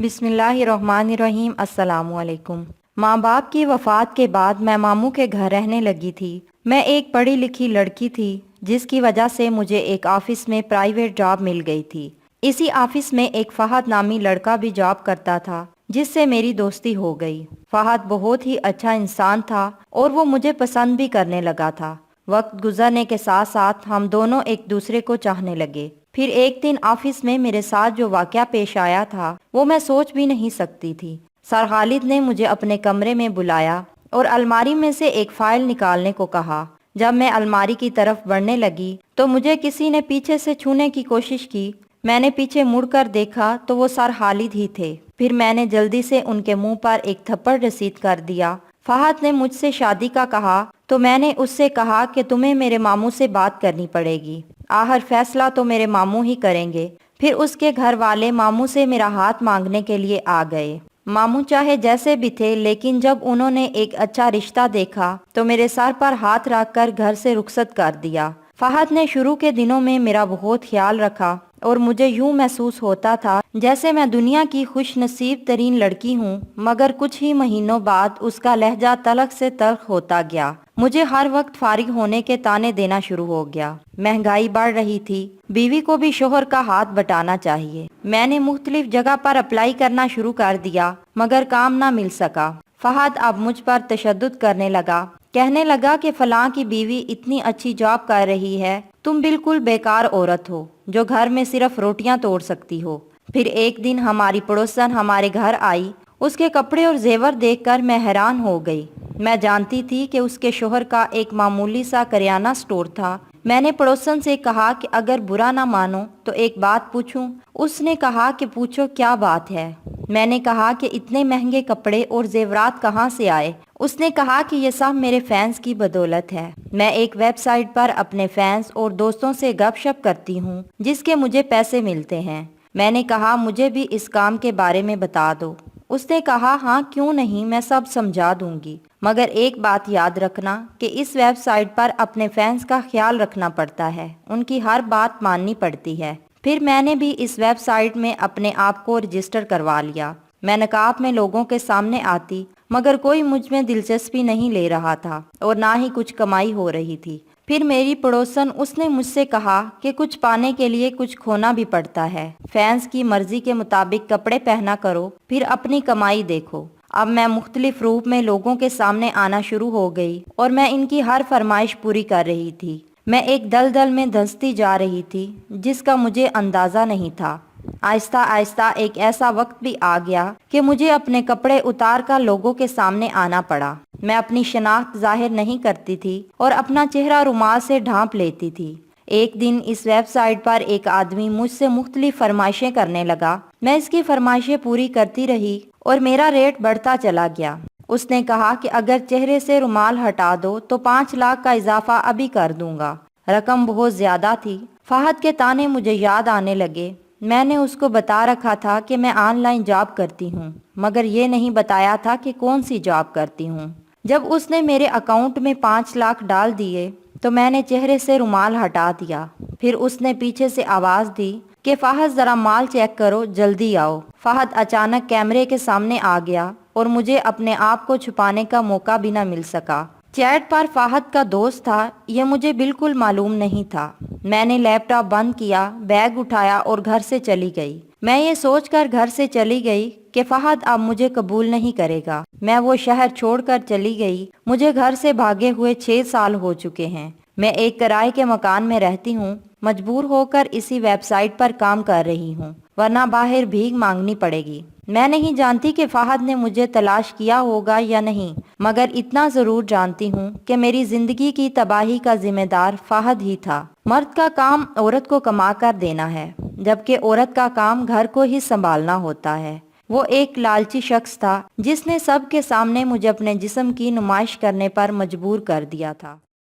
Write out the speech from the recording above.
بسم اللہ الرحمن الرحیم۔ السلام علیکم۔ ماں باپ کی وفات کے بعد میں ماموں کے گھر رہنے لگی تھی۔ میں ایک پڑھی لکھی لڑکی تھی جس کی وجہ سے مجھے ایک آفس میں پرائیویٹ جاب مل گئی تھی۔ اسی آفس میں ایک فہد نامی لڑکا بھی جاب کرتا تھا جس سے میری دوستی ہو گئی۔ فہد بہت ہی اچھا انسان تھا اور وہ مجھے پسند بھی کرنے لگا تھا۔ وقت گزرنے کے ساتھ ساتھ ہم دونوں ایک دوسرے کو چاہنے لگے۔ پھر ایک دن آفس میں میرے ساتھ جو واقعہ پیش آیا تھا وہ میں سوچ بھی نہیں سکتی تھی۔ سر خالد نے مجھے اپنے کمرے میں بلایا اور الماری میں سے ایک فائل نکالنے کو کہا۔ جب میں الماری کی طرف بڑھنے لگی تو مجھے کسی نے پیچھے سے چھونے کی کوشش کی۔ میں نے پیچھے مڑ کر دیکھا تو وہ سر خالد ہی تھے۔ پھر میں نے جلدی سے ان کے منہ پر ایک تھپڑ رسید کر دیا۔ فہد نے مجھ سے شادی کا کہا تو میں نے اس سے کہا کہ تمہیں میرے ماموں سے بات کرنی پڑے گی، آخر فیصلہ تو میرے ماموں ہی کریں گے۔ پھر اس کے گھر والے ماموں سے میرا ہاتھ مانگنے کے لیے آ گئے۔ ماموں چاہے جیسے بھی تھے لیکن جب انہوں نے ایک اچھا رشتہ دیکھا تو میرے سر پر ہاتھ رکھ کر گھر سے رخصت کر دیا۔ فہد نے شروع کے دنوں میں میرا بہت خیال رکھا اور مجھے یوں محسوس ہوتا تھا جیسے میں دنیا کی خوش نصیب ترین لڑکی ہوں، مگر کچھ ہی مہینوں بعد اس کا لہجہ تلخ سے تلخ ہوتا گیا۔ مجھے ہر وقت فارغ ہونے کے طعنے دینا شروع ہو گیا۔ مہنگائی بڑھ رہی تھی، بیوی کو بھی شوہر کا ہاتھ بٹانا چاہیے۔ میں نے مختلف جگہ پر اپلائی کرنا شروع کر دیا مگر کام نہ مل سکا۔ فہد اب مجھ پر تشدد کرنے لگا، کہنے لگا کہ فلاں کی بیوی اتنی اچھی جاب کر رہی ہے، تم بالکل بیکار عورت ہو جو گھر میں صرف روٹیاں توڑ سکتی ہو۔ پھر ایک دن ہماری پڑوسن ہمارے گھر آئی۔ اس کے کپڑے اور زیور دیکھ کر میں حیران ہو گئی۔ میں جانتی تھی کہ اس کے شوہر کا ایک معمولی سا کریانہ سٹور تھا۔ میں نے پڑوسن سے کہا کہ اگر برا نہ مانو تو ایک بات پوچھوں۔ اس نے کہا کہ پوچھو، کیا بات ہے؟ میں نے کہا کہ اتنے مہنگے کپڑے اور زیورات کہاں سے آئے؟ اس نے کہا کہ یہ سب میرے فینس کی بدولت ہے۔ میں ایک ویب سائٹ پر اپنے فینس اور دوستوں سے گپ شپ کرتی ہوں جس کے مجھے پیسے ملتے ہیں۔ میں نے کہا مجھے بھی اس کام کے بارے میں بتا دو۔ اس نے کہا ہاں کیوں نہیں، میں سب سمجھا دوں گی، مگر ایک بات یاد رکھنا کہ اس ویب سائٹ پر اپنے فینس کا خیال رکھنا پڑتا ہے، ان کی ہر بات ماننی پڑتی ہے۔ پھر میں نے بھی اس ویب سائٹ میں اپنے آپ کو رجسٹر کروا لیا۔ میں نقاب میں لوگوں کے سامنے آتی مگر کوئی مجھ میں دلچسپی نہیں لے رہا تھا اور نہ ہی کچھ کمائی ہو رہی تھی۔ پھر میری پڑوسن اس نے مجھ سے کہا کہ کچھ پانے کے لیے کچھ کھونا بھی پڑتا ہے، فینس کی مرضی کے مطابق کپڑے پہنا کرو، پھر اپنی کمائی دیکھو۔ اب میں مختلف روپ میں لوگوں کے سامنے آنا شروع ہو گئی اور میں ان کی ہر فرمائش پوری کر رہی تھی۔ میں ایک دلدل میں دھنستی جا رہی تھی جس کا مجھے اندازہ نہیں تھا۔ آہستہ آہستہ ایک ایسا وقت بھی آ گیا کہ مجھے اپنے کپڑے اتار کر لوگوں کے سامنے آنا پڑا۔ میں اپنی شناخت ظاہر نہیں کرتی تھی اور اپنا چہرہ رومال سے ڈھانپ لیتی تھی۔ ایک دن اس ویب سائٹ پر ایک آدمی مجھ سے مختلف فرمائشیں کرنے لگا۔ میں اس کی فرمائشیں پوری کرتی رہی اور میرا ریٹ بڑھتا چلا گیا۔ اس نے کہا کہ اگر چہرے سے رومال ہٹا دو تو 5 لاکھ کا اضافہ ابھی کر دوں گا۔ رقم بہت زیادہ تھی۔ فہد کے طعنے مجھے یاد آنے لگے۔ میں نے اس کو بتا رکھا تھا کہ میں آن لائن جاب کرتی ہوں مگر یہ نہیں بتایا تھا کہ کون سی جاب کرتی ہوں۔ جب اس نے میرے اکاؤنٹ میں 5 لاکھ ڈال دیے تو میں نے چہرے سے رومال ہٹا دیا۔ پھر اس نے پیچھے سے آواز دی کہ فہد ذرا مال چیک کرو، جلدی آؤ۔ فہد اچانک کیمرے کے سامنے آ گیا اور مجھے اپنے آپ کو چھپانے کا موقع بھی نہ مل سکا۔ چیٹ پر فہد کا دوست تھا، یہ مجھے بالکل معلوم نہیں تھا۔ میں نے لیپ ٹاپ بند کیا، بیگ اٹھایا اور گھر سے چلی گئی۔ میں یہ سوچ کر گھر سے چلی گئی کہ فہد اب مجھے قبول نہیں کرے گا۔ میں وہ شہر چھوڑ کر چلی گئی۔ مجھے گھر سے بھاگے ہوئے 6 سال ہو چکے ہیں۔ میں ایک کرائے کے مکان میں رہتی ہوں، مجبور ہو کر اسی ویب سائٹ پر کام کر رہی ہوں، ورنہ باہر بھیک مانگنی پڑے گی۔ میں نہیں جانتی کہ فہد نے مجھے تلاش کیا ہوگا یا نہیں، مگر اتنا ضرور جانتی ہوں کہ میری زندگی کی تباہی کا ذمہ دار فہد ہی تھا۔ مرد کا کام عورت کو کما کر دینا ہے، جبکہ عورت کا کام گھر کو ہی سنبھالنا ہوتا ہے۔ وہ ایک لالچی شخص تھا جس نے سب کے سامنے مجھے اپنے جسم کی نمائش کرنے پر مجبور کر دیا تھا۔